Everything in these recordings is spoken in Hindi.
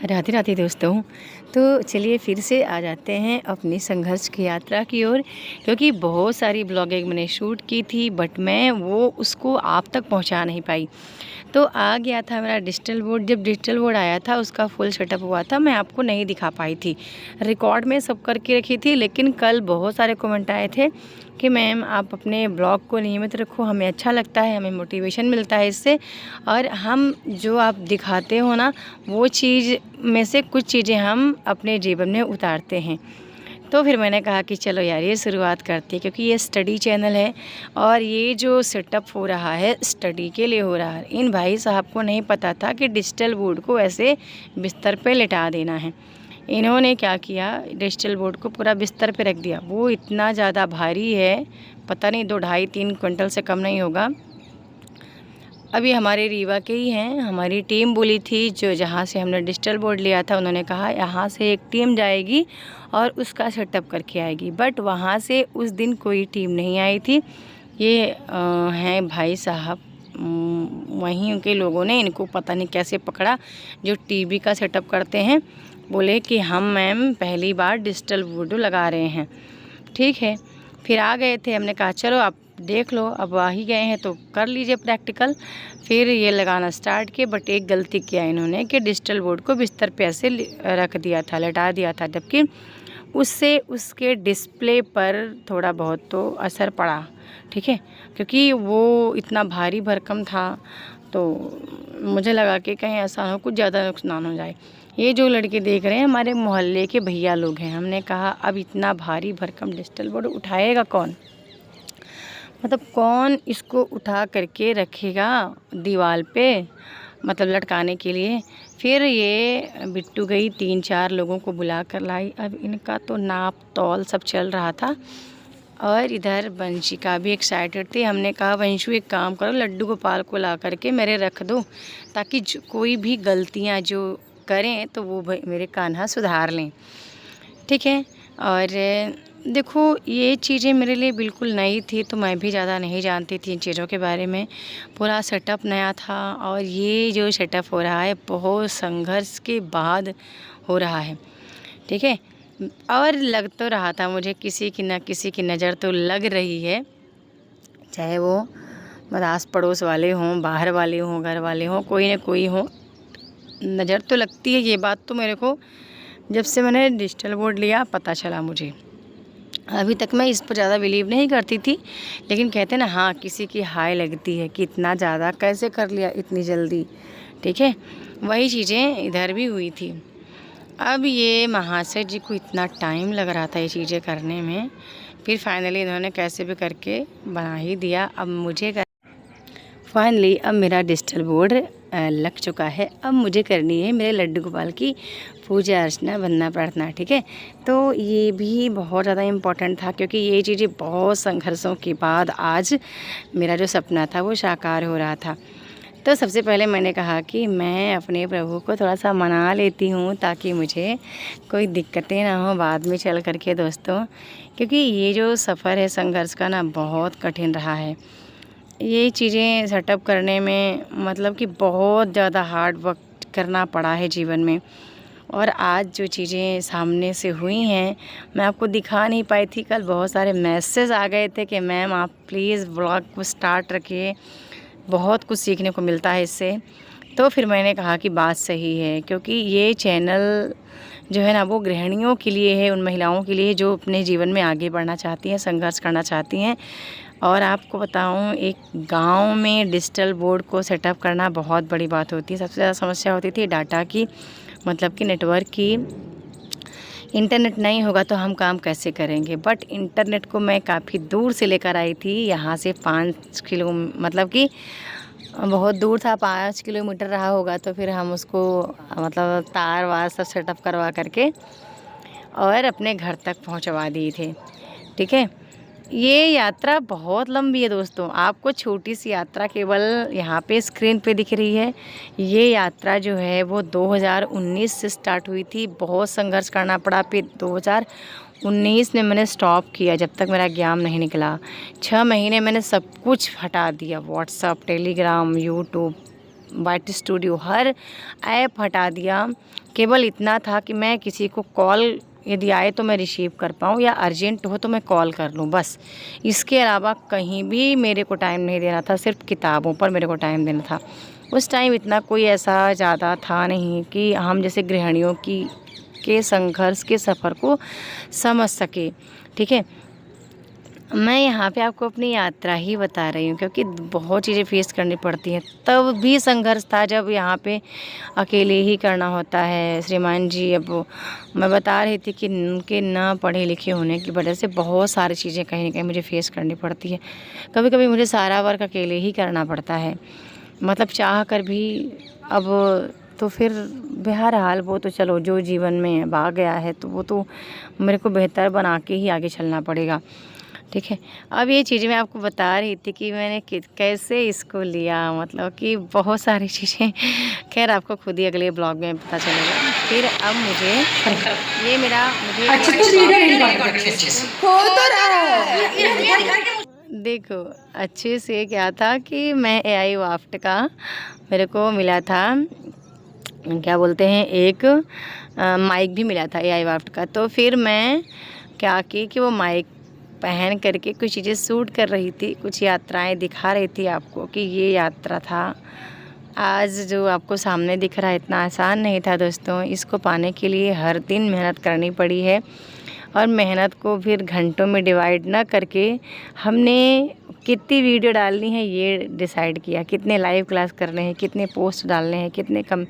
राधे राधे दोस्तों। तो चलिए फिर से आ जाते हैं अपनी संघर्ष की यात्रा की ओर, क्योंकि बहुत सारी ब्लॉगिंग मैंने शूट की थी बट मैं वो उसको आप तक पहुंचा नहीं पाई। तो आ गया था मेरा डिजिटल बोर्ड। जब डिजिटल बोर्ड आया था उसका फुल सेटअप हुआ था, मैं आपको नहीं दिखा पाई थी। रिकॉर्ड में सब करके रखी थी, लेकिन कल बहुत सारे कमेंट आए थे कि मैम आप अपने ब्लॉग को नियमित रखो, हमें अच्छा लगता है, हमें मोटिवेशन मिलता है इससे, और हम जो आप दिखाते हो ना वो चीज़ में से कुछ चीज़ें हम अपने जीवन में उतारते हैं। तो फिर मैंने कहा कि चलो यार ये शुरुआत करते हैं, क्योंकि ये स्टडी चैनल है और ये जो सेटअप हो रहा है स्टडी के लिए हो रहा है। इन भाई साहब को नहीं पता था कि डिजिटल बोर्ड को ऐसे बिस्तर पे लिटा देना है। इन्होंने क्या किया, डिजिटल बोर्ड को पूरा बिस्तर पे रख दिया। वो इतना ज़्यादा भारी है, पता नहीं 2-2.5-3 क्विंटल से कम नहीं होगा। अभी हमारे रीवा के ही हैं, हमारी टीम बोली थी जो जहाँ से हमने डिजिटल बोर्ड लिया था, उन्होंने कहा यहाँ से एक टीम जाएगी और उसका सेटअप करके आएगी। बट वहाँ से उस दिन कोई टीम नहीं आई थी। ये हैं भाई साहब, वहीं के लोगों ने इनको पता नहीं कैसे पकड़ा, जो टीवी का सेटअप करते हैं। बोले कि हम मैम पहली बार डिजिटल बोर्ड लगा रहे हैं। ठीक है, फिर आ गए थे। हमने कहा चलो आप देख लो, अब आ ही गए हैं तो कर लीजिए प्रैक्टिकल। फिर ये लगाना स्टार्ट किए, बट एक गलती किया इन्होंने कि डिजिटल बोर्ड को बिस्तर पे ऐसे रख दिया था, लटा दिया था, जबकि उससे उसके डिस्प्ले पर थोड़ा बहुत तो असर पड़ा। ठीक है, क्योंकि वो इतना भारी भरकम था, तो मुझे लगा कि कहीं ऐसा हो कुछ ज़्यादा नुकसान हो जाए। ये जो लड़के देख रहे हैं हमारे मोहल्ले के भैया लोग हैं। हमने कहा अब इतना भारी भरकम डिजिटल बोर्ड उठाएगा कौन, मतलब कौन इसको उठा करके रखेगा दीवार पे, मतलब लटकाने के लिए। फिर ये बिट्टू गई 3-4 लोगों को बुला कर लाई। अब इनका तो नाप तौल सब चल रहा था, और इधर वंशिका भी एक्साइटेड थी। हमने कहा वंशु एक काम करो, लड्डू गोपाल को ला करके मेरे रख दो, ताकि कोई भी गलतियाँ जो करें तो वो मेरे कान्हा सुधार लें। ठीक है, और देखो ये चीज़ें मेरे लिए बिल्कुल नई थी, तो मैं भी ज़्यादा नहीं जानती थी इन चीज़ों के बारे में। पूरा सेटअप नया था, और ये जो सेटअप हो रहा है बहुत संघर्ष के बाद हो रहा है। ठीक है, और लग तो रहा था मुझे किसी की न किसी की नज़र तो लग रही है, चाहे वो आस पड़ोस वाले हों, बाहर वाले हों, घर वाले हों, कोई न कोई हो, नज़र तो लगती है। ये बात तो मेरे को जब से मैंने डिजिटल बोर्ड लिया पता चला मुझे। अभी तक मैं इस पर ज़्यादा बिलीव नहीं करती थी, लेकिन कहते ना हाँ किसी की हाय लगती है कि इतना ज़्यादा कैसे कर लिया इतनी जल्दी। ठीक है, वही चीज़ें इधर भी हुई थी। अब ये महाशय जी को इतना टाइम लग रहा था ये चीज़ें करने में, फिर फाइनली इन्होंने कैसे भी करके बना ही दिया। अब मुझे फाइनली अब मेरा डिजिटल बोर्ड लग चुका है। अब मुझे करनी है मेरे लड्डू गोपाल की पूजा अर्चना, वंदना, प्रार्थना। ठीक है, तो ये भी बहुत ज़्यादा इम्पोर्टेंट था, क्योंकि ये चीज़ें बहुत संघर्षों के बाद आज मेरा जो सपना था वो साकार हो रहा था। तो सबसे पहले मैंने कहा कि मैं अपने प्रभु को थोड़ा सा मना लेती हूँ, ताकि मुझे कोई दिक्कतें ना हो बाद में चल करके दोस्तों, क्योंकि ये जो सफ़र है संघर्ष का ना बहुत कठिन रहा है। ये चीज़ें सेटअप करने में मतलब कि बहुत ज़्यादा हार्ड वर्क करना पड़ा है जीवन में। और आज जो चीज़ें सामने से हुई हैं मैं आपको दिखा नहीं पाई थी। कल बहुत सारे मैसेज आ गए थे कि मैम आप प्लीज़ व्लॉग को स्टार्ट रखिए, बहुत कुछ सीखने को मिलता है इससे। तो फिर मैंने कहा कि बात सही है, क्योंकि ये चैनल जो है ना वो गृहिणियों के लिए है, उन महिलाओं के लिए जो अपने जीवन में आगे बढ़ना चाहती हैं, संघर्ष करना चाहती हैं। और आपको बताऊं, एक गांव में डिजिटल बोर्ड को सेटअप करना बहुत बड़ी बात होती है। सबसे ज़्यादा समस्या होती थी डाटा की, मतलब कि नेटवर्क की। इंटरनेट नहीं होगा तो हम काम कैसे करेंगे। बट इंटरनेट को मैं काफ़ी दूर से लेकर आई थी, यहाँ से 5 किलो, मतलब कि बहुत दूर था, 5 किलोमीटर रहा होगा। तो फिर हम उसको मतलब तार वार सब सेटअप करवा करके और अपने घर तक पहुँचवा दिए थे। ठीक है, ये यात्रा बहुत लंबी है दोस्तों। आपको छोटी सी यात्रा केवल यहाँ पे स्क्रीन पे दिख रही है। ये यात्रा जो है वो 2019 से स्टार्ट हुई थी, बहुत संघर्ष करना पड़ा। फिर 2019 में मैंने स्टॉप किया, जब तक मेरा ज्ञान नहीं निकला। 6 महीने मैंने सब कुछ हटा दिया, WhatsApp, Telegram, YouTube, white studio, हर ऐप हटा दिया। केवल इतना था कि मैं किसी को कॉल यदि आए तो मैं रिसीव कर पाऊँ या अर्जेंट हो तो मैं कॉल कर लूँ, बस। इसके अलावा कहीं भी मेरे को टाइम नहीं देना था, सिर्फ किताबों पर मेरे को टाइम देना था। उस टाइम इतना कोई ऐसा ज़्यादा था नहीं कि हम जैसे गृहिणियों की के संघर्ष के सफ़र को समझ सके। ठीक है, मैं यहाँ पे आपको अपनी यात्रा ही बता रही हूँ, क्योंकि बहुत चीज़ें फेस करनी पड़ती हैं। तब भी संघर्ष था जब यहाँ पे अकेले ही करना होता है। श्रीमान जी, अब मैं बता रही थी कि उनके ना पढ़े लिखे होने की वजह से बहुत सारी चीज़ें कहीं ना कहीं मुझे फेस करनी पड़ती है। कभी कभी मुझे सारा वर्क अकेले ही करना पड़ता है, मतलब चाह कर भी। अब तो फिर बहरहाल वो तो चलो जो जीवन में अब आ गया है तो वो तो मेरे को बेहतर बना के ही आगे चलना पड़ेगा। ठीक है, अब ये चीज़ मैं आपको बता रही थी कि मैंने कैसे इसको लिया, मतलब कि बहुत सारी चीज़ें खैर आपको खुद ही अगले ब्लॉग में पता चलेगा। फिर अब मुझे ये मेरा देखो अच्छे से क्या था कि मैं AI वाफ्ट का मेरे को मिला था, क्या बोलते हैं, एक माइक भी मिला था AI वाफ्ट का। तो फिर मैं क्या की कि वो माइक पहन करके कुछ चीज़ें शूट कर रही थी, कुछ यात्राएं दिखा रही थी आपको कि ये यात्रा था। आज जो आपको सामने दिख रहा है इतना आसान नहीं था दोस्तों। इसको पाने के लिए हर दिन मेहनत करनी पड़ी है, और मेहनत को फिर घंटों में डिवाइड ना करके हमने कितनी वीडियो डालनी है ये डिसाइड किया, कितने लाइव क्लास करने हैं, कितने पोस्ट डालने हैं, कितने कम,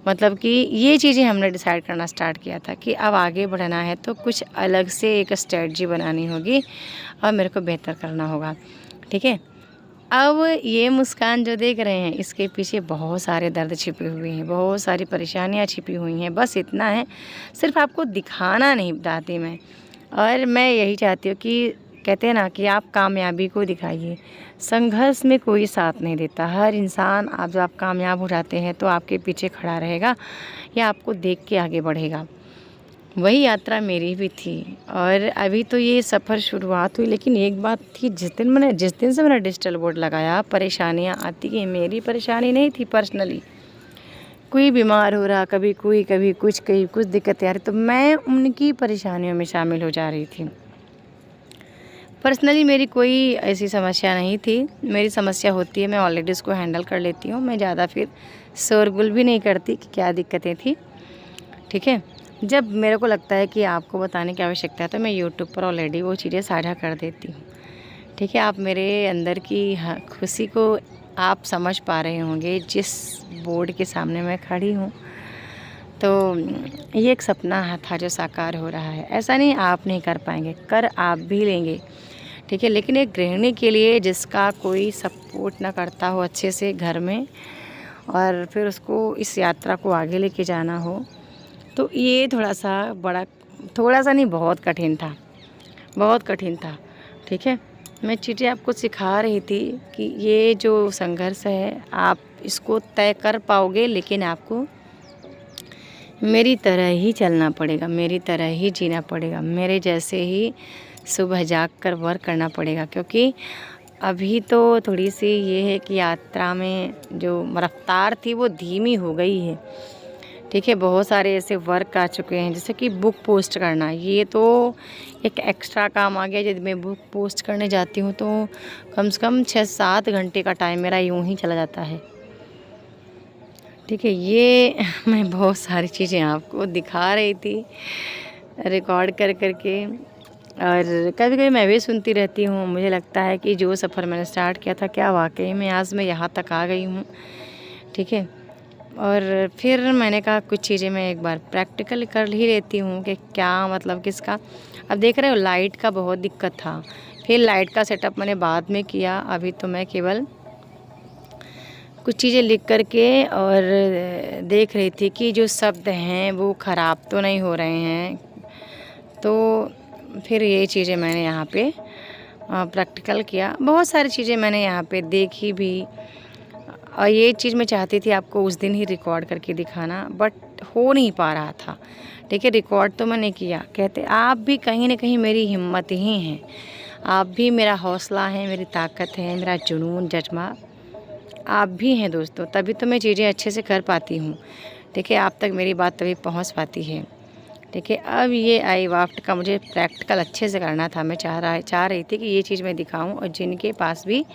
मतलब कि ये चीज़ें हमने डिसाइड करना स्टार्ट किया था कि अब आगे बढ़ना है तो कुछ अलग से एक स्ट्रेटजी बनानी होगी और मेरे को बेहतर करना होगा। ठीक है, अब ये मुस्कान जो देख रहे हैं इसके पीछे बहुत सारे दर्द छिपे हुए हैं, बहुत सारी परेशानियां छिपी हुई हैं। बस इतना है, सिर्फ आपको दिखाना नहीं चाहती मैं। और मैं यही चाहती हूँ कि कहते हैं ना कि आप कामयाबी को दिखाइए, संघर्ष में कोई साथ नहीं देता। हर इंसान आप जब आप कामयाब हो जाते हैं तो आपके पीछे खड़ा रहेगा या आपको देख के आगे बढ़ेगा। वही यात्रा मेरी भी थी, और अभी तो ये सफ़र शुरुआत हुई। लेकिन एक बात थी, जिस दिन से मैंने डिजिटल बोर्ड लगाया परेशानियाँ आती गई। मेरी परेशानी नहीं थी पर्सनली, कोई बीमार हो रहा, कभी कोई, कभी कुछ, कहीं कुछ दिक्कतें आ रही, तो मैं उनकी परेशानियों में शामिल हो जा रही थी। पर्सनली मेरी कोई ऐसी समस्या नहीं थी। मेरी समस्या होती है, मैं ऑलरेडी उसको हैंडल कर लेती हूँ। मैं ज़्यादा फिर शोरगुल भी नहीं करती कि क्या दिक्कतें थी। ठीक है, जब मेरे को लगता है कि आपको बताने की आवश्यकता है तो मैं यूट्यूब पर ऑलरेडी वो चीज़ें साझा कर देती हूँ। ठीक है, आप मेरे अंदर की खुशी को आप समझ पा रहे होंगे जिस बोर्ड के सामने मैं खड़ी हूँ। तो ये एक सपना था जो साकार हो रहा है। ऐसा नहीं आप नहीं कर पाएंगे, कर आप भी लेंगे। ठीक है, लेकिन एक गृहिणी के लिए जिसका कोई सपोर्ट ना करता हो अच्छे से घर में, और फिर उसको इस यात्रा को आगे लेके जाना हो, तो ये थोड़ा सा नहीं, बहुत कठिन था, बहुत कठिन था। ठीक है, मैं चीज़ें आपको सिखा रही थी कि ये जो संघर्ष है आप इसको तय कर पाओगे, लेकिन आपको मेरी तरह ही चलना पड़ेगा, मेरी तरह ही जीना पड़ेगा, मेरे जैसे ही सुबह जाग कर वर्क करना पड़ेगा। क्योंकि अभी तो थोड़ी सी ये है कि यात्रा में जो रफ्तार थी वो धीमी हो गई है। ठीक है, बहुत सारे ऐसे वर्क आ चुके हैं, जैसे कि बुक पोस्ट करना, ये तो एक एक्स्ट्रा काम आ गया। जब मैं बुक पोस्ट करने जाती हूँ तो कम से कम 6-7 घंटे का टाइम मेरा यूँ ही चला जाता है। ठीक है, ये मैं बहुत सारी चीज़ें आपको दिखा रही थी रिकॉर्ड कर करके, और कभी कभी मैं भी सुनती रहती हूँ। मुझे लगता है कि जो सफ़र मैंने स्टार्ट किया था, क्या वाकई में आज मैं यहाँ तक आ गई हूँ। ठीक है, और फिर मैंने कहा कुछ चीज़ें मैं एक बार प्रैक्टिकल कर ही लेती हूँ कि क्या मतलब किसका। अब देख रहे हो लाइट का बहुत दिक्कत था, फिर लाइट का सेटअप मैंने बाद में किया। अभी तो मैं केवल कुछ चीज़ें लिख करके और देख रही थी कि जो शब्द हैं वो ख़राब तो नहीं हो रहे हैं। तो फिर ये चीज़ें मैंने यहाँ पे प्रैक्टिकल किया। बहुत सारी चीज़ें मैंने यहाँ पे देखी भी, और ये चीज़ मैं चाहती थी आपको उस दिन ही रिकॉर्ड करके दिखाना, बट हो नहीं पा रहा था। ठीक है, रिकॉर्ड तो मैंने किया। कहते आप भी कहीं ना कहीं मेरी हिम्मत ही हैं, आप भी मेरा हौसला है, मेरी ताकत है, मेरा जुनून जज्बा। आप भी हैं दोस्तों, तभी तो मैं चीज़ें अच्छे से कर पाती हूँ। ठीक है, आप तक मेरी बात तभी पहुँच पाती है। ठीक है, अब ये आई वाफ्ट का मुझे प्रैक्टिकल अच्छे से करना था। मैं चाह रही थी कि ये चीज़ मैं दिखाऊं, और जिनके पास भी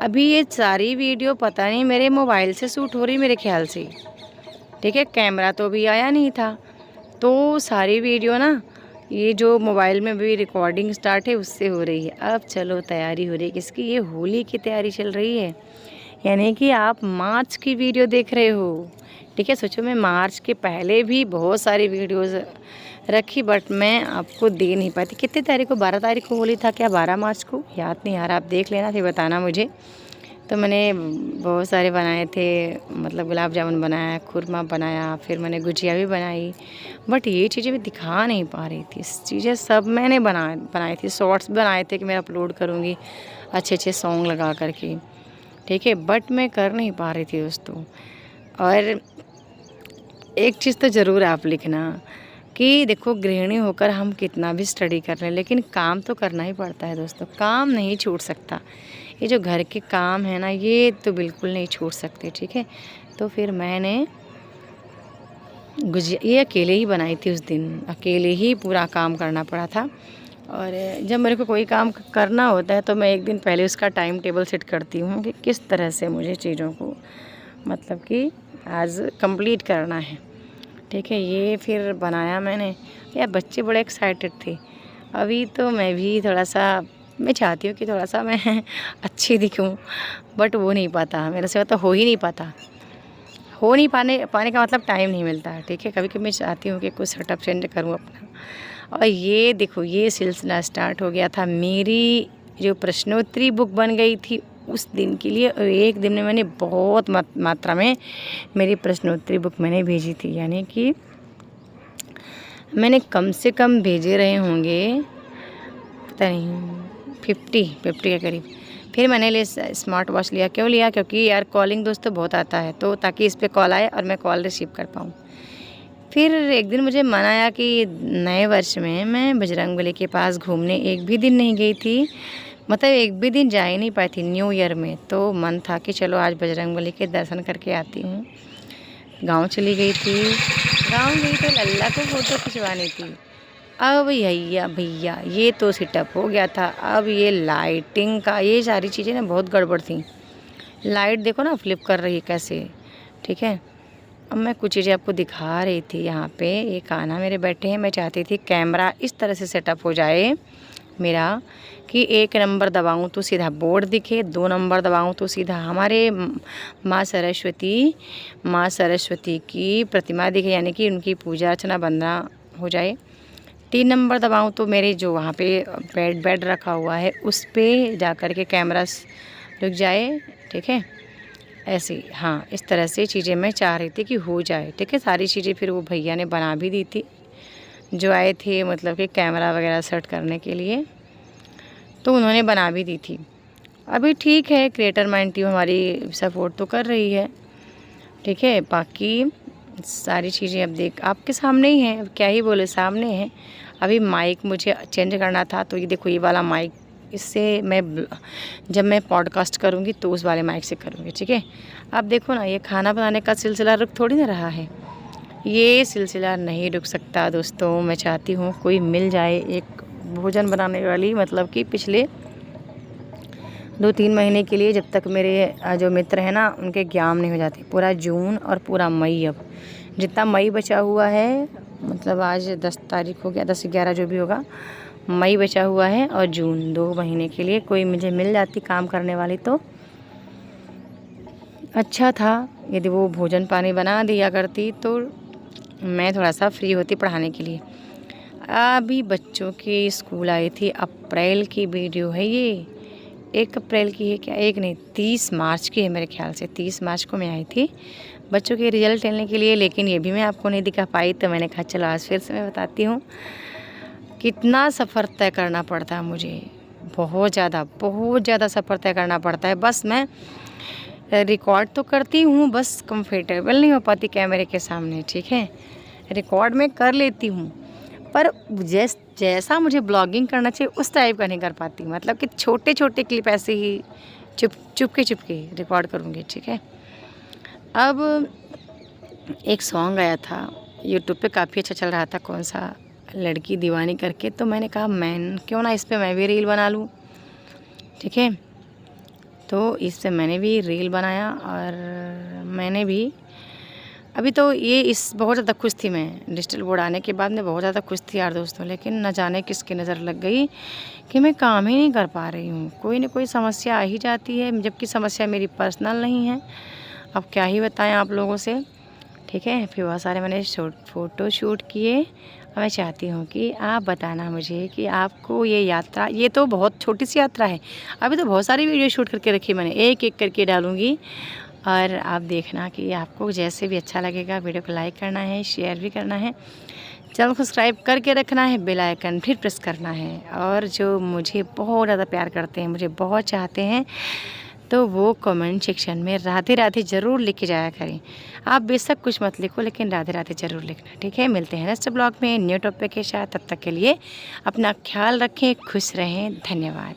अभी ये सारी वीडियो पता नहीं मेरे मोबाइल से शूट हो रही मेरे ख्याल से। ठीक है, कैमरा तो भी आया नहीं था, तो सारी वीडियो ना ये जो मोबाइल में भी रिकॉर्डिंग स्टार्ट है उससे हो रही है। अब चलो तैयारी हो रही है किसकी, ये होली की तैयारी चल रही है, यानी कि आप मार्च की वीडियो देख रहे हो। ठीक है, सोचो मैं मार्च के पहले भी बहुत सारी वीडियोस रखी, बट मैं आपको दे नहीं पाती। कितनी तारीख को, 12 तारीख को होली था क्या, 12 मार्च को, याद नहीं आ रहा, आप देख लेना फिर बताना मुझे। तो मैंने बहुत सारे बनाए थे, मतलब गुलाब जामुन बनाया, खुरमा बनाया, फिर मैंने गुजिया भी बनाई, बट ये चीज़ें मैं दिखा नहीं पा रही थी। चीज़ें सब मैंने बनाई थी, शॉर्ट्स बनाए थे कि मैं अपलोड करूँगी अच्छे अच्छे सॉन्ग लगा करके। ठीक है, बट मैं कर नहीं पा रही थी दोस्तों। और एक चीज़ तो ज़रूर आप लिखना कि देखो, गृहिणी होकर हम कितना भी स्टडी कर लें, लेकिन काम तो करना ही पड़ता है दोस्तों, काम नहीं छूट सकता। ये जो घर के काम है ना, ये तो बिल्कुल नहीं छूट सकते। ठीक है, तो फिर मैंने गुजिया ये अकेले ही बनाई थी उस दिन, अकेले ही पूरा काम करना पड़ा था। और जब मेरे को कोई काम करना होता है तो मैं एक दिन पहले उसका टाइम टेबल सेट करती हूँ कि किस तरह से मुझे चीज़ों को मतलब कि आज कंप्लीट करना है। ठीक है, ये फिर बनाया मैंने, यार बच्चे बड़े एक्साइटेड थे। अभी तो मैं भी थोड़ा सा, मैं चाहती हूँ कि थोड़ा सा मैं अच्छी दिखूँ, बट वो नहीं पाता मेरे से, तो हो ही नहीं पाता। हो नहीं पाने का मतलब टाइम नहीं मिलता। ठीक है, कभी कभी मैं चाहती हूँ कि कुछ सेटअप चेंज करूँ अपना। और ये देखो, ये सिलसिला स्टार्ट हो गया था, मेरी जो प्रश्नोत्तरी बुक बन गई थी उस दिन के लिए। और एक दिन में मैंने बहुत मात्रा में मेरी प्रश्नोत्तरी बुक मैंने भेजी थी, यानी कि मैंने कम से कम भेजे रहे होंगे, पता नहीं 50 के करीब। फिर मैंने स्मार्ट वॉच लिया। क्यों लिया, क्योंकि यार कॉलिंग दोस्तों बहुत आता है, तो ताकि इस पर कॉल आए और मैं कॉल रिसीव कर पाऊँ। फिर एक दिन मुझे मन आया कि नए वर्ष में मैं बजरंगबली के पास घूमने एक भी दिन नहीं गई थी, मतलब एक भी दिन जा ही नहीं पाई थी न्यू ईयर में। तो मन था कि चलो आज बजरंगबली के दर्शन करके आती हूँ। गांव चली गई थी, गांव गई तो लल्ला को फ़ोटो खिंचवानी थी। अब भैया ये तो सेटअप हो गया था। अब ये लाइटिंग का, ये सारी चीज़ें ना बहुत गड़बड़ थी। लाइट देखो ना फ्लिप कर रही है कैसे। ठीक है, अब मैं कुछ चीज़ें आपको दिखा रही थी। यहाँ पे एक कान्हा मेरे बैठे हैं, मैं चाहती थी कैमरा इस तरह से सेटअप हो जाए मेरा कि 1 नंबर दबाऊं तो सीधा बोर्ड दिखे, 2 नंबर दबाऊं तो सीधा हमारे माँ सरस्वती की प्रतिमा दिखे, यानी कि उनकी पूजा अर्चना वंदना हो जाए। 3 नंबर दबाऊं तो मेरे जो वहाँ पे बेड रखा हुआ है उस पर जा कर के कैमरा रुक जाए। ठीक है, ऐसे, हाँ, इस तरह से चीज़ें मैं चाह रही थी कि हो जाए। ठीक है, सारी चीज़ें फिर वो भैया ने बना भी दी थी जो आए थे, मतलब कि कैमरा वगैरह सेट करने के लिए, तो उन्होंने बना भी दी थी। अभी ठीक है, क्रिएटर माइंड टीम हमारी सपोर्ट तो कर रही है। ठीक है, बाकी सारी चीज़ें अब देख आपके सामने ही हैं, अब क्या ही बोले, सामने है। अभी माइक मुझे चेंज करना था, तो ये देखो ये वाला माइक, इससे मैं जब मैं पॉडकास्ट करूँगी तो उस वाले माइक से करूँगी। ठीक है, अब देखो ना, ये खाना बनाने का सिलसिला रुक थोड़ी ना रहा है, ये सिलसिला नहीं रुक सकता दोस्तों। मैं चाहती हूँ कोई मिल जाए एक भोजन बनाने वाली, मतलब कि पिछले 2-3 महीने के लिए, जब तक मेरे जो मित्र हैं ना उनके एग्जाम नहीं हो जाते। पूरा जून और पूरा मई, अब जितना मई बचा हुआ है, मतलब आज 10 तारीख हो गया, 10-11 जो भी होगा, मई बचा हुआ है और जून, 2 महीने के लिए कोई मुझे मिल जाती काम करने वाली तो अच्छा था। यदि वो भोजन पानी बना दिया करती तो मैं थोड़ा सा फ्री होती पढ़ाने के लिए। अभी बच्चों के स्कूल आई थी, अप्रैल की वीडियो है ये, 1 अप्रैल की है क्या, एक नहीं 30 मार्च की है मेरे ख्याल से। 30 मार्च को मैं आई थी बच्चों के रिजल्ट लेने के लिए, लेकिन ये भी मैं आपको नहीं दिखा पाई। तो मैंने कहा चलो आज फिर से मैं बताती हूँ कितना सफ़र तय करना पड़ता है मुझे, बहुत ज़्यादा सफ़र तय करना पड़ता है। बस मैं रिकॉर्ड तो करती हूँ, बस कंफर्टेबल नहीं हो पाती कैमरे के सामने। ठीक है, रिकॉर्ड में कर लेती हूँ, पर जैसा मुझे ब्लॉगिंग करना चाहिए उस टाइप का नहीं कर पाती। मतलब कि छोटे क्लिप ऐसे ही चुपके रिकॉर्ड करूँगी, ठीक है। अब एक सॉन्ग आया था यूट्यूब पे, काफ़ी अच्छा चल रहा था, कौन सा, लड़की दीवानी करके, तो मैंने कहा मैं क्यों ना इस पे मैं भी रील बना लूँ, ठीक है। तो इस पे मैंने भी रील बनाया और मैंने भी अभी तो ये इस बहुत ज़्यादा खुश थी मैं, डिजिटल बोर्ड आने के बाद में बहुत ज़्यादा खुश थी यार दोस्तों, लेकिन न जाने किसकी नज़र लग गई कि मैं काम ही नहीं कर पा रही हूँ। कोई ना कोई समस्या आ ही जाती है, जबकि समस्या मेरी पर्सनल नहीं है। अब क्या ही बताएं आप लोगों से, ठीक है। फिर बहुत सारे मैंने फ़ोटो शूट किए और मैं चाहती हूँ कि आप बताना मुझे कि आपको ये यात्रा, ये तो बहुत छोटी सी यात्रा है, अभी तो बहुत सारी वीडियो शूट करके रखी मैंने, एक एक करके डालूँगी और आप देखना कि आपको जैसे भी अच्छा लगेगा। वीडियो को लाइक करना है, शेयर भी करना है, चैनल को सब्सक्राइब करके रखना है, बेल आइकन फिर प्रेस करना है। और जो मुझे बहुत ज़्यादा प्यार करते हैं, मुझे बहुत चाहते हैं, तो वो कमेंट सेक्शन में राधे राधे ज़रूर लिख के जाया करें। आप बेशक कुछ मत लिखो, लेकिन राधे राधे ज़रूर लिखना, ठीक है। मिलते हैं नेक्स्ट ब्लॉग में न्यू टॉपिक के साथ, तब तक के लिए अपना ख्याल रखें, खुश रहें, धन्यवाद।